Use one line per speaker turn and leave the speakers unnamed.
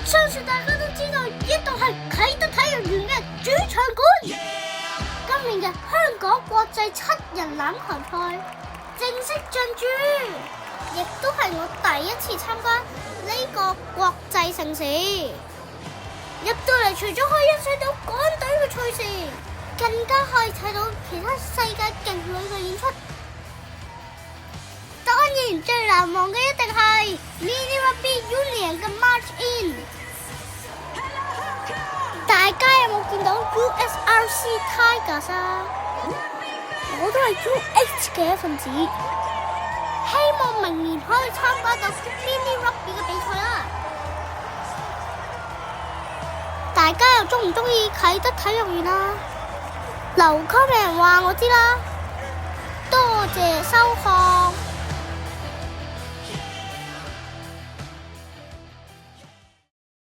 相信大家都知道，呢度係啟德體育園嘅主場館。今年嘅香港國際7人欖球賽正式進駐，亦都係我第一次參加呢個國際盛事。入到嚟，除咗可以欣賞到港隊嘅賽事，更加可以睇到其他世界勁旅嘅演出。當然最難忘嘅一定係 Mini Rugby Union 嘅 March In。大家有冇見到 USRC Tigers 啊？我都係 UH 嘅一份子，希望明年可以參加到 Mini Rugby 嘅比賽啦。大家又鍾唔鍾意啟德體育園啊？留comment話我知啦。多謝收看。